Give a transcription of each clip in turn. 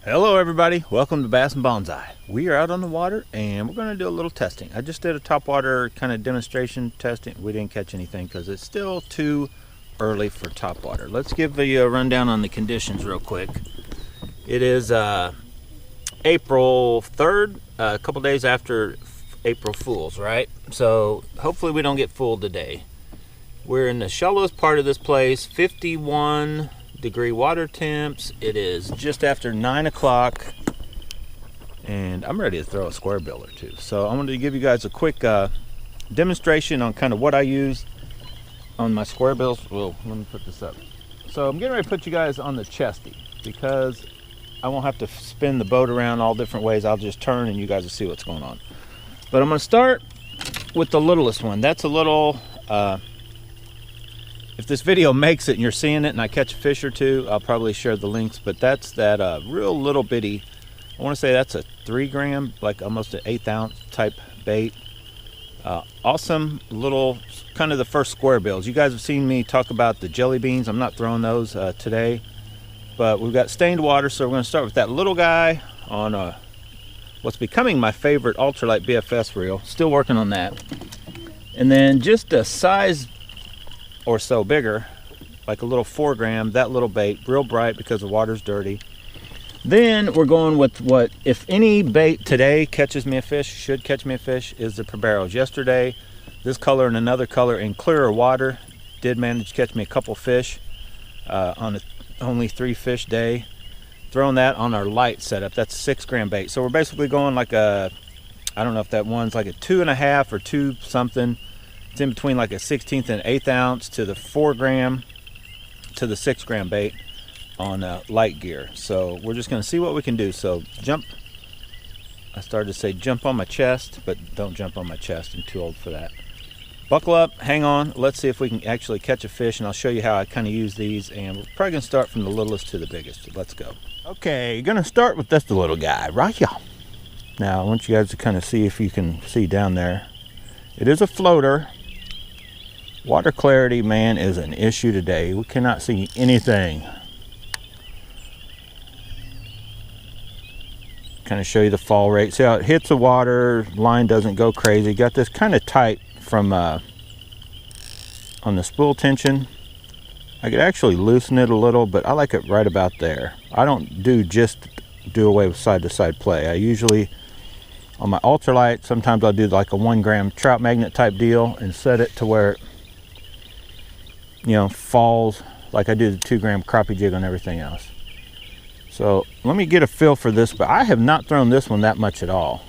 Hello everybody, welcome to Bass and Bonsai. We are out on the water and we're going to do a little testing. I just did a topwater kind of demonstration testing. We didn't catch anything because it's still too early for topwater. Let's give a rundown on the conditions real quick. It is April 3rd, a couple days after April Fools, right? So hopefully we don't get fooled today. We're in the shallowest part of this place, 51-degree water temps. It is just after 9 o'clock and I'm ready to throw a Squarebill or two. So I wanted to give you guys a quick demonstration on kind of what I use on my Squarebills. Well, let me put this up. So I'm getting ready to put you guys on the chesty because I won't have to spin the boat around all different ways. I'll just turn and you guys will see what's going on. But I'm going to start with the littlest one. That's a little if this video makes it and you're seeing it and I catch a fish or two, I'll probably share the links. But that's that real little bitty, I want to say that's a 3 gram, like almost an 1/8 ounce type bait. Awesome little, kind of the first Squarebills. You guys have seen me talk about the jelly beans. I'm not throwing those today, but we've got stained water. So we're going to start with that little guy on what's becoming my favorite ultralight BFS reel. Still working on that. And then just a size or so bigger, like a little 4 gram, that little bait, real bright because the water's dirty. Then we're going with what, if any bait today catches me a fish, should catch me a fish, is the Perberos. Yesterday, this color and another color in clearer water did manage to catch me a couple fish on a only 3 fish day. Throwing that on our light setup, that's a 6 gram bait. So we're basically going like a, I don't know if that one's like a 2.5 or 2 something. It's in between like a 1/16 and 1/8 ounce to the 4 gram to the 6 gram bait on light gear. So we're just going to see what we can do. So jump, I started to say jump on my chest, but don't jump on my chest. I'm too old for that. Buckle up, hang on. Let's see if we can actually catch a fish, and I'll show you how I kind of use these. And we're probably going to start from the littlest to the biggest. Let's go. Okay, going to start with this little guy right here. Now I want you guys to kind of see if you can see down there. It is a floater. Water clarity, man, is an issue today. We cannot see anything. Kind of show you the fall rate. See how it hits the water, line doesn't go crazy. Got this kind of tight from on the spool tension. I could actually loosen it a little, but I like it right about there. I don't just do away with side-to-side play. I usually, on my ultralight, sometimes I'll do like a 1 gram trout magnet type deal and set it to where it, you know, falls like I do the 2 gram crappie jig on everything else. So let me get a feel for this, but I have not thrown this one that much at all.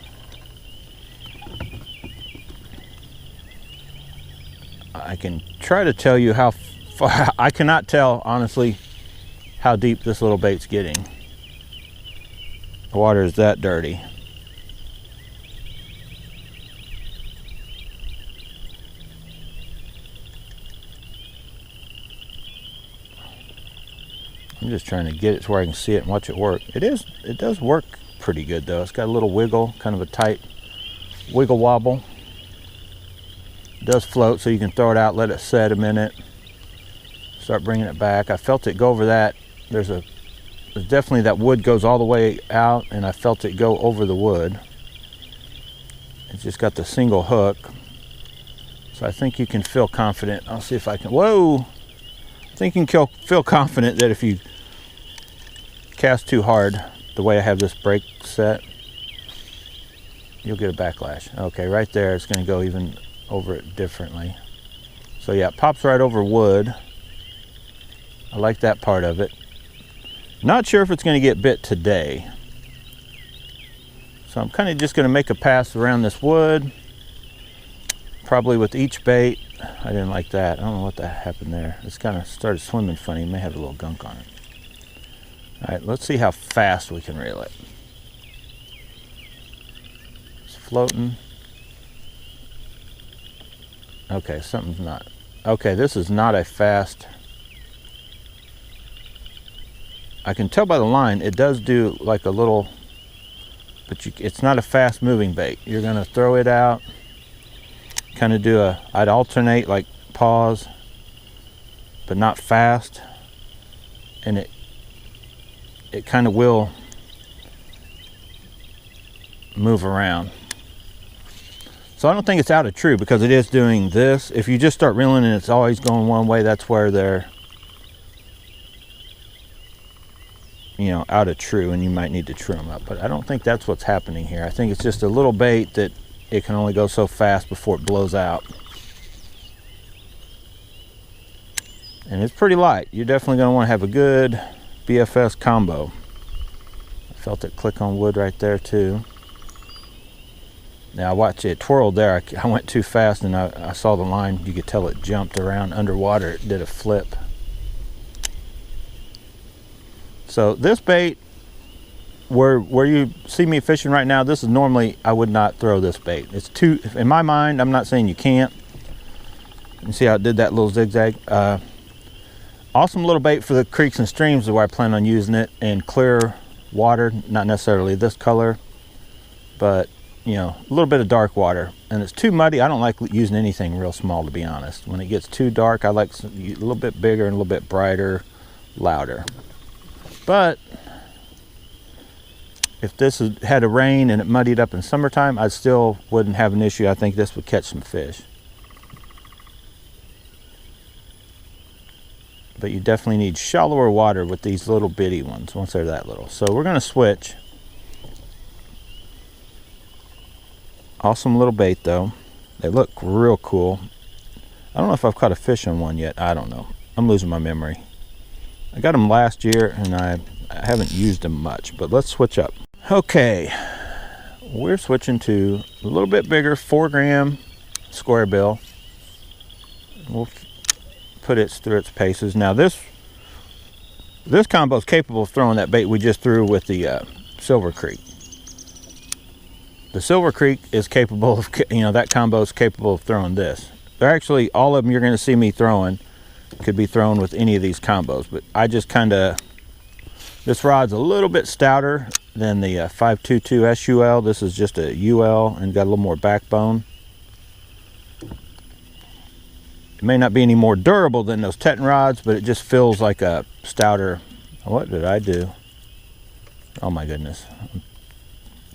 I can try to tell you how far. I cannot tell honestly how deep this little bait's getting. The water is that dirty. I'm just trying to get it to where I can see it and watch it work. It does work pretty good though. It's got a little wiggle, kind of a tight wiggle wobble. It does float, so you can throw it out, let it set a minute, start bringing it back. I felt it go over that. There's definitely that wood goes all the way out, and I felt it go over the wood. It's just got the single hook, so I think you can feel confident. I'll see if I can. Whoa! I think you can feel confident that if you cast too hard, the way I have this brake set, you'll get a backlash. Okay, right there, it's going to go even over it differently. So yeah, it pops right over wood. I like that part of it. Not sure if it's going to get bit today. So I'm kind of just going to make a pass around this wood, probably with each bait. I didn't like that. I don't know what that happened there. It's kind of started swimming funny. It may have a little gunk on it. All right, let's see how fast we can reel it. It's floating. Okay, something's not. Okay, this is not a fast. I can tell by the line, it does do like a little, but it's not a fast moving bait. You're gonna throw it out, kind of do I'd alternate like pause, but not fast. And it kind of will move around. So I don't think it's out of true because it is doing this. If you just start reeling and it's always going one way, that's where they're, you know, out of true, and you might need to trim them up. But I don't think that's what's happening here. I think it's just a little bait that it can only go so fast before it blows out. And it's pretty light. You're definitely going to want to have a good BFS combo. I felt it click on wood right there too. Now I watched it twirled there. I went too fast and I saw the line. You could tell it jumped around underwater. It did a flip. So this bait, where you see me fishing right now, this is normally, I would not throw this bait. It's too, in my mind, I'm not saying you can't. You see how it did that little zigzag? Awesome little bait for the creeks and streams is where I plan on using it, in clear water, not necessarily this color, but you know, a little bit of dark water. And it's too muddy. I don't like using anything real small, to be honest. When it gets too dark, I like a little bit bigger and a little bit brighter, louder. But if this had a rain and it muddied up in summertime, I still wouldn't have an issue. I think this would catch some fish. But you definitely need shallower water with these little bitty ones once they're that little. So we're going to switch. Awesome little bait though. They look real cool. I don't know if I've caught a fish on one yet. I don't know. I'm losing my memory. I got them last year and I haven't used them much, but let's switch up. Okay, we're switching to a little bit bigger 4-gram Squarebill. We'll put it through its paces. Now this combo is capable of throwing that bait we just threw with the Silver Creek. The Silver Creek is capable of, you know, that combo is capable of throwing this. They're actually, all of them you're going to see me throwing could be thrown with any of these combos, but I just kind of, this rod's a little bit stouter than the 522 SUL. This is just a UL and got a little more backbone. It may not be any more durable than those Teton rods, but it just feels like a stouter. What did I do? Oh my goodness. I'm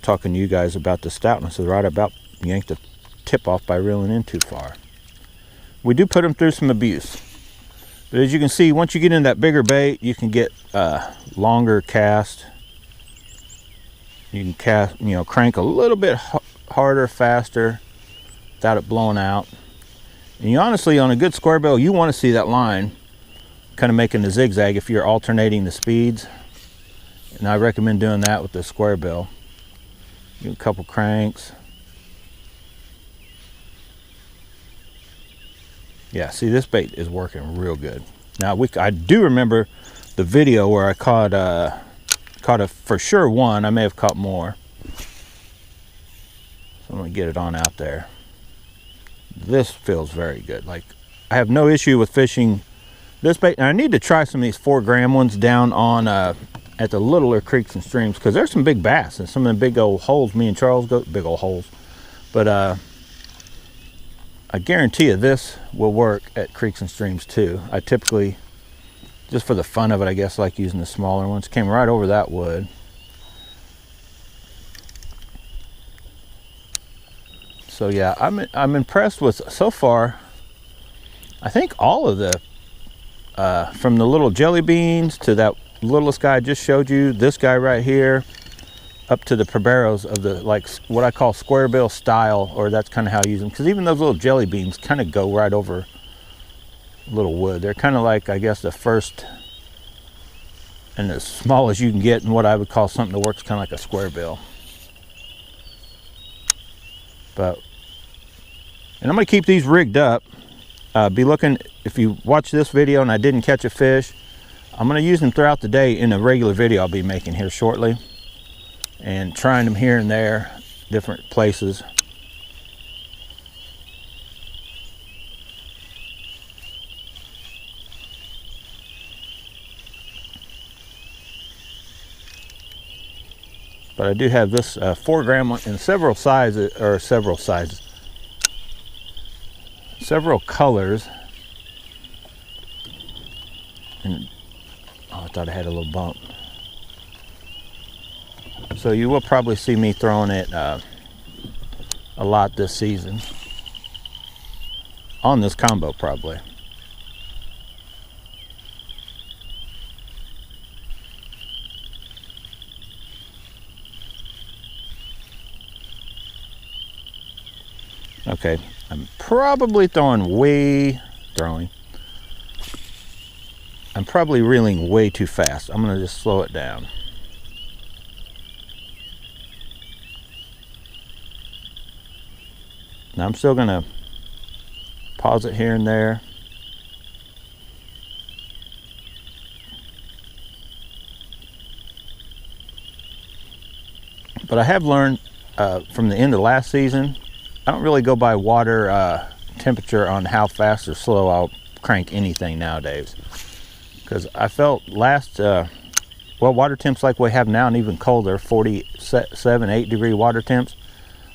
talking to you guys about the stoutness of the rod. I about yanked the tip off by reeling in too far. We do put them through some abuse. But as you can see, once you get in that bigger bait, you can get longer cast. You can cast, you know, crank a little bit harder, faster, without it blowing out. And you honestly, on a good Squarebill, you want to see that line kind of making the zigzag if you're alternating the speeds. And I recommend doing that with the Squarebill. Do a couple cranks. Yeah, see, this bait is working real good. Now I do remember the video where I caught a for sure one. I may have caught more. So I'm gonna get it on out there. This feels very good. Like, I have no issue with fishing this bait. And I need to try some of these 4-gram ones down on at the littler creeks and streams, because there's some big bass and some of the big old holes. Me and Charles go big old holes, but I guarantee you this will work at creeks and streams too. I typically, just for the fun of it, I guess, like using the smaller ones. Came right over that wood. So yeah, I'm impressed with so far. I think all of the from the little jelly beans to that littlest guy I just showed you, this guy right here, up to the Proberos of the, like, what I call Squarebill style, or that's kind of how I use them. Because even those little jelly beans kind of go right over little wood. They're kind of like, I guess, the first and as small as you can get in what I would call something that works kind of like a Squarebill. But, and I'm going to keep these rigged up. Be looking, if you watch this video and I didn't catch a fish, I'm going to use them throughout the day in a regular video I'll be making here shortly. And trying them here and there, different places. But I do have this 4-gram one in several sizes, or several colors. And oh, I thought I had a little bump. So you will probably see me throwing it a lot this season. On this combo probably. Okay, I'm probably I'm probably reeling way too fast. I'm gonna just slow it down. Now I'm still gonna pause it here and there. But I have learned from the end of last season, I don't really go by water temperature on how fast or slow I'll crank anything nowadays. Because I felt last, well, water temps like we have now and even colder, 47, 8 degree water temps.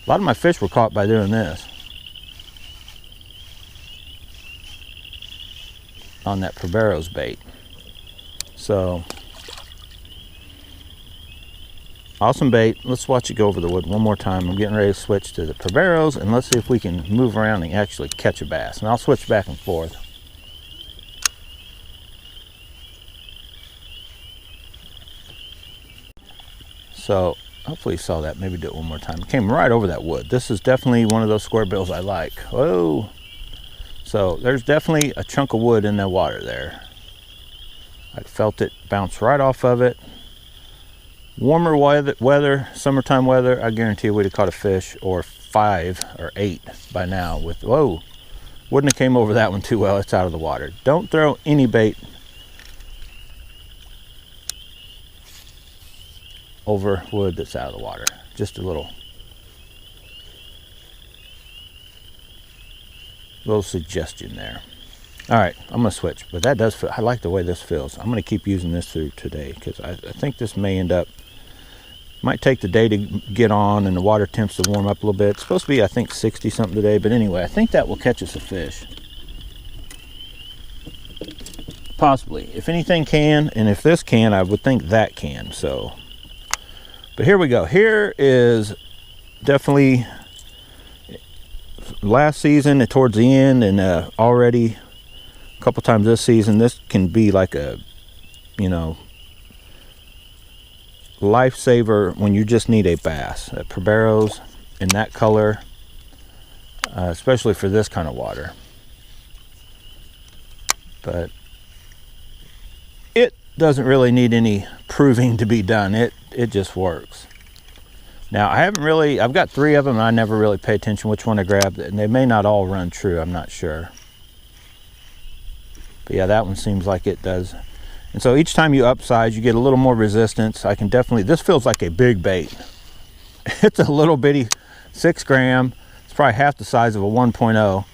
A lot of my fish were caught by doing this. On that Provero's bait. So, awesome bait. Let's watch it go over the wood one more time. I'm getting ready to switch to the Provero's, and let's see if we can move around and actually catch a bass. And I'll switch back and forth. So hopefully you saw that. Maybe do it one more time. It came right over that wood. This is definitely one of those square bills I like. Whoa. So there's definitely a chunk of wood in the water there. I felt it bounce right off of it. Warmer weather, summertime weather, I guarantee we'd have caught a fish or 5 or 8 by now with, whoa, wouldn't have came over that one too well. It's out of the water. Don't throw any bait over wood that's out of the water. Just a little suggestion there. All right, I'm gonna switch, but that does feel, I like the way this feels. I'm gonna keep using this through today because I think this may end up, might take the day to get on and the water temps to warm up a little bit. It's supposed to be, I think, 60 something today, but anyway, I think that will catch us a fish. Possibly. If anything can, and if this can, I would think that can. So, but here we go. Here is definitely last season and towards the end, and already a couple times this season. This can be like a, you know, lifesaver when you just need a bass. Provero's in that color, especially for this kind of water. But it doesn't really need any proving to be done. It just works. Now I've got 3 of them and I never really pay attention which one I grabbed, and they may not all run true, I'm not sure. But yeah, that one seems like it does. And so each time you upsize, you get a little more resistance. I can definitely, this feels like a big bait. It's a little bitty 6 gram. It's probably half the size of a 1.0,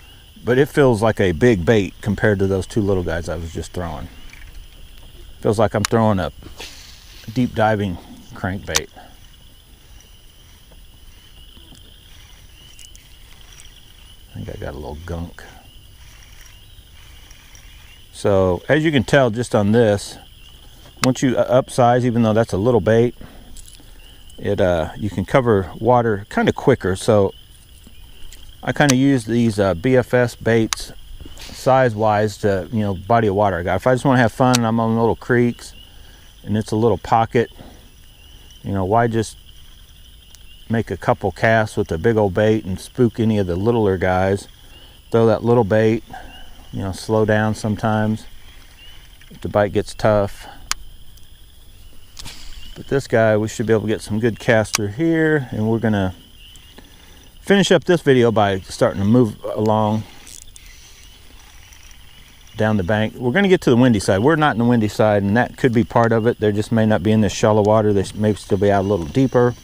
but it feels like a big bait compared to those 2 little guys I was just throwing. Feels like I'm throwing a deep diving crankbait. I think I got a little gunk. So as you can tell just on this, once you upsize, even though that's a little bait, it you can cover water kind of quicker. So I kind of use these BFS baits size wise to, you know, body of water I got. If I just want to have fun and I'm on little creeks and it's a little pocket, you know, why just make a couple casts with a big old bait and spook any of the littler guys? Throw that little bait, you know, slow down sometimes if the bite gets tough. But this guy, we should be able to get some good cast through here, and we're gonna finish up this video by starting to move along down the bank. We're gonna get to the windy side. We're not in the windy side, and that could be part of it. They just may not be in this shallow water. They may still be out a little deeper,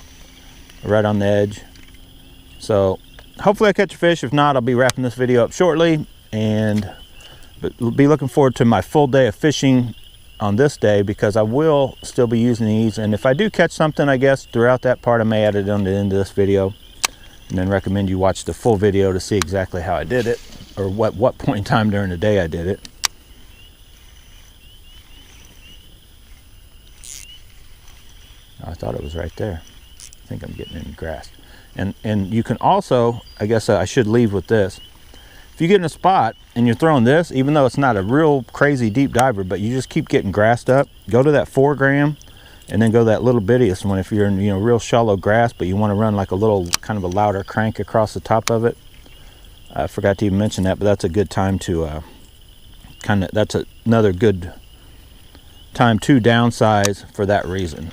right on the edge. So hopefully I catch a fish. If not, I'll be wrapping this video up shortly, but be looking forward to my full day of fishing on this day, because I will still be using these. And if I do catch something, I guess throughout that part, I may add it on the end of this video, and then recommend you watch the full video to see exactly how I did it, or what point in time during the day I did it. I thought it was right there. think I'm getting any grass. And you can also, I guess I should leave with this. If you get in a spot and you're throwing this, even though it's not a real crazy deep diver, but you just keep getting grassed up, go to that 4 gram and then go that little bittiest one if you're in, you know, real shallow grass, but you want to run like a little kind of a louder crank across the top of it. I forgot to even mention that, but that's a good time to that's another good time to downsize for that reason.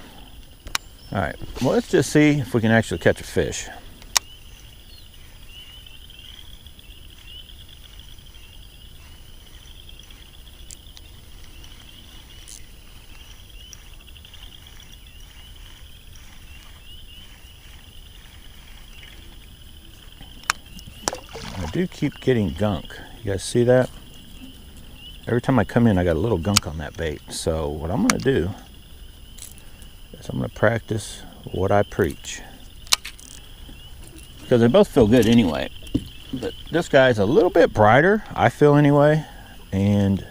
All right, well, let's just see if we can actually catch a fish. I do keep getting gunk. You guys see that? Every time I come in, I got a little gunk on that bait. So what I'm gonna do is I'm gonna practice what I preach. Because they both feel good anyway. But this guy's a little bit brighter, I feel anyway. And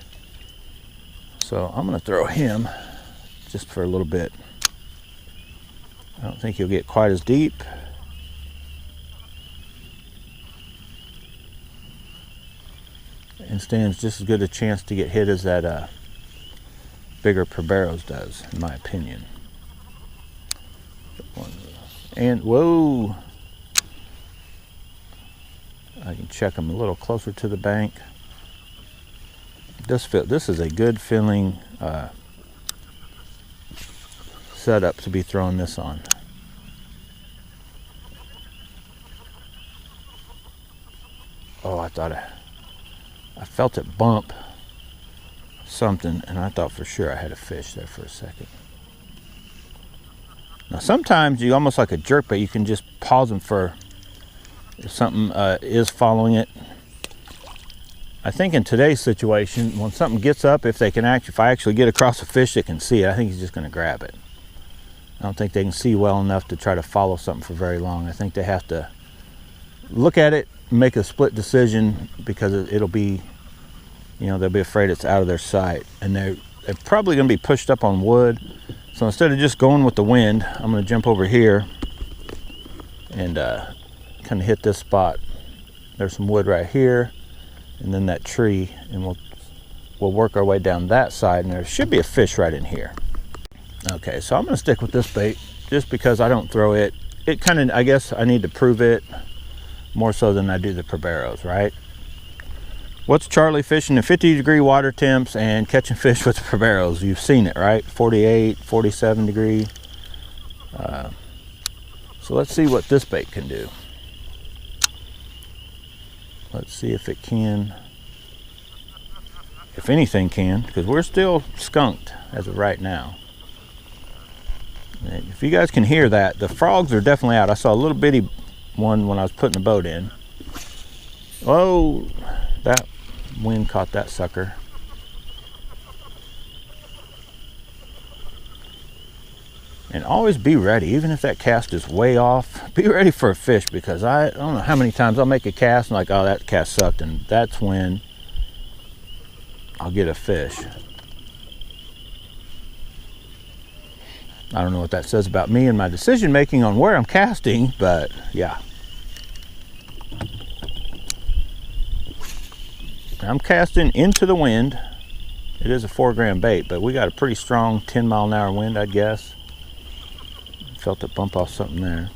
so I'm gonna throw him just for a little bit. I don't think he'll get quite as deep. And stands just as good a chance to get hit as that bigger Perberos does, in my opinion. And whoa, I can check them a little closer to the bank. This is a good feeling setup to be throwing this on. Oh, I felt it bump something, and I thought for sure I had a fish there for a second. Now sometimes you almost like a jerkbait, you can just pause them for if something is following it. I think in today's situation, when something gets up, if I actually get across a fish that can see it, I think he's just going to grab it. I don't think they can see well enough to try to follow something for very long. I think they have to look at it, make a split decision, because it'll be, you know, they'll be afraid it's out of their sight, and they're probably going to be pushed up on wood. So instead of just going with the wind, I'm going to jump over here and kind of hit this spot. There's some wood right here, and then that tree, and we'll work our way down that side, and there should be a fish right in here. Okay, so I'm going to stick with this bait just because I don't throw it. It kind of, I guess I need to prove it more so than I do the Perberos, right? What's Charlie fishing in 50-degree water temps and catching fish with the Perberos? You've seen it, right? 48, 47 degree. So let's see what this bait can do. Let's see if it can, if anything can, because we're still skunked as of right now. And if you guys can hear that, the frogs are definitely out. I saw a little bitty one when I was putting the boat in. Oh, that wind caught that sucker. And always be ready, even if that cast is way off, be ready for a fish, because I don't know how many times I'll make a cast and like, oh, that cast sucked, and that's when I'll get a fish. I don't know what that says about me and my decision making on where I'm casting, but yeah. I'm casting into the wind. It is a 4-gram bait, but we got a pretty strong 10-mile-an-hour wind, I guess. Felt it bump off something there.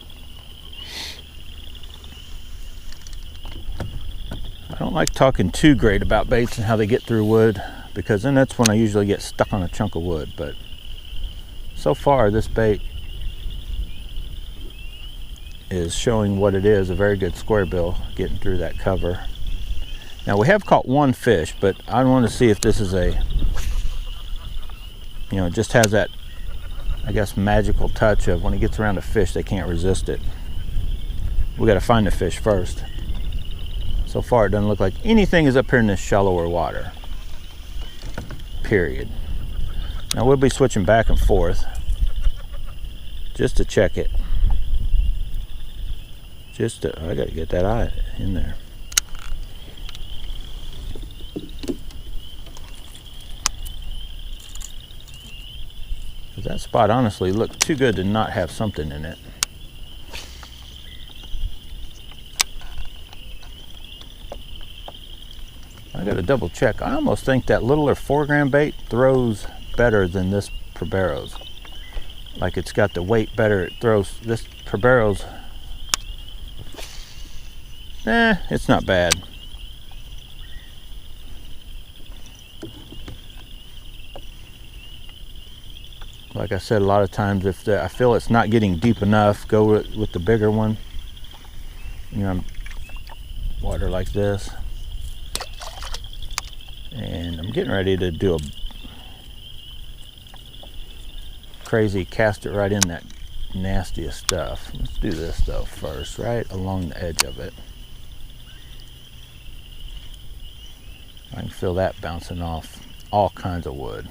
I don't like talking too great about baits and how they get through wood, because then that's when I usually get stuck on a chunk of wood. But so far, this bait is showing what it is, a very good squarebill getting through that cover. Now we have caught one fish, but I want to see if this is a, you know, it just has that, I guess, magical touch of when it gets around a fish, they can't resist it. We got to find the fish first. So far, it doesn't look like anything is up here in this shallower water. Period. Now we'll be switching back and forth just to check it. I got to get that eye in there. That spot honestly looked too good to not have something in it. I gotta double check. I almost think that littler 4-gram bait throws better than this Probero's. Like it's got the weight better. It throws, this Probero's, it's not bad. Like I said, a lot of times if I feel it's not getting deep enough, go with the bigger one. You know, water like this. And I'm getting ready to do a crazy cast it right in that nastiest stuff. Let's do this though first, right along the edge of it. I can feel that bouncing off all kinds of wood.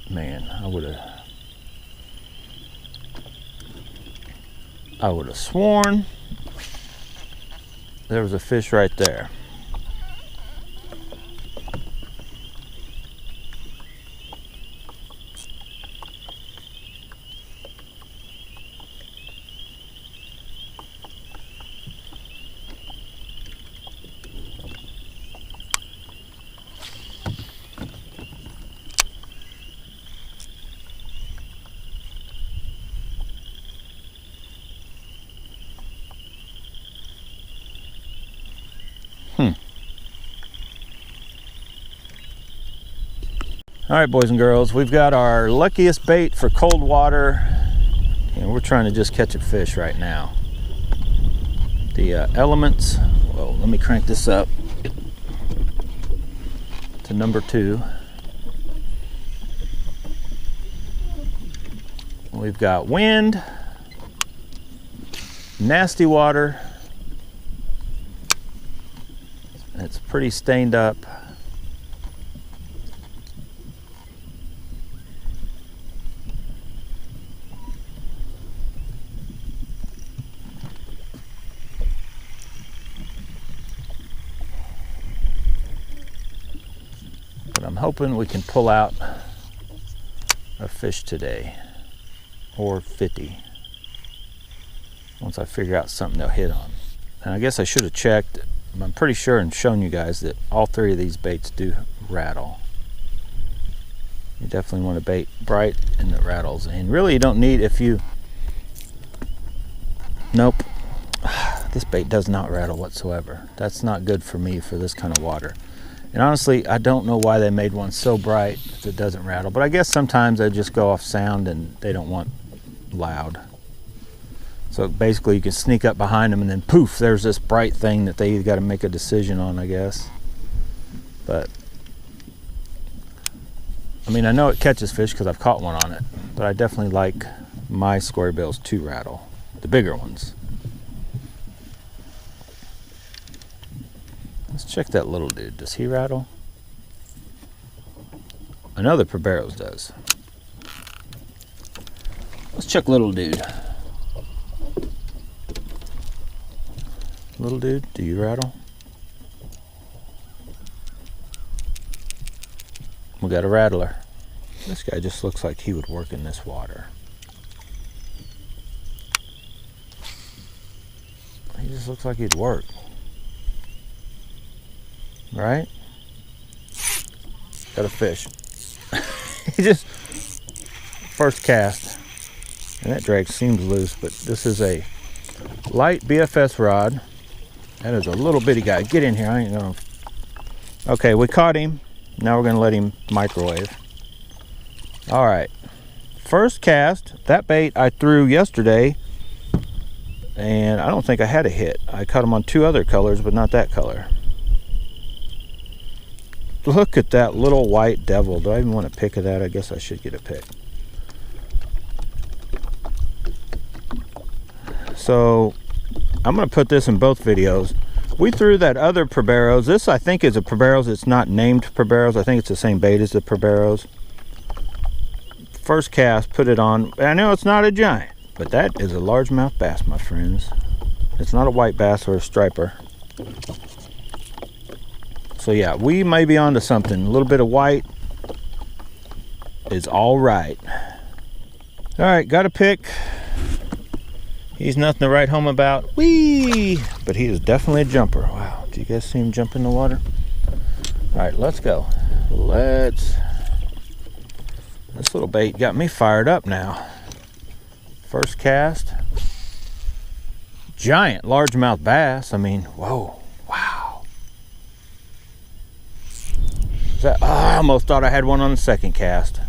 Man, I would have sworn there was a fish right there. All right, boys and girls, we've got our luckiest bait for cold water, and we're trying to just catch a fish right now. The elements, well, let me crank this up to number 2. We've got wind, nasty water. It's pretty stained up. I'm hoping we can pull out a fish today, or 50, once I figure out something they'll hit on. And I guess I should have checked. I'm pretty sure and shown you guys that all 3 of these baits do rattle. You definitely want a bait bright and that rattles. And really you don't need, if you, nope, this bait does not rattle whatsoever. That's not good for me for this kind of water. And honestly, I don't know why they made one so bright if it doesn't rattle, but I guess sometimes they just go off sound and they don't want loud. So basically you can sneak up behind them and then poof, there's this bright thing that they got to make a decision on, I guess. But I mean, I know it catches fish because I've caught one on it, but I definitely like my Squarebills to rattle, the bigger ones. Let's check that little dude. Does he rattle? I know the Probero's does. Let's check little dude. Little dude, do you rattle? We got a rattler. This guy just looks like he would work in this water. He just looks like he'd work. Right? Got a fish. He just, first cast, and that drag seems loose, but this is a light BFS rod. That is a little bitty guy. Get in here. I ain't gonna. Okay, we caught him. Now we're gonna let him microwave. All right. First cast. That bait I threw yesterday, and I don't think I had a hit. I caught him on 2 other colors, but not that color. Look at that little white devil. Do I even want a pic of that? I guess I should get a pic. So I'm going to put this in both videos. We threw that other Probero's. This I think is a Probero's. It's not named Probero's. I think it's the same bait as the Probero's. First cast, put it on. I know it's not a giant, but that is a largemouth bass, my friends. It's not a white bass or a striper. So yeah, we may be onto something. A little bit of white is all right. All right, got a pick. He's nothing to write home about. Whee! But he is definitely a jumper. Wow, did you guys see him jump in the water? All right, let's go. This little bait got me fired up now. First cast. Giant largemouth bass. I mean, whoa, wow. I almost thought I had one on the second cast.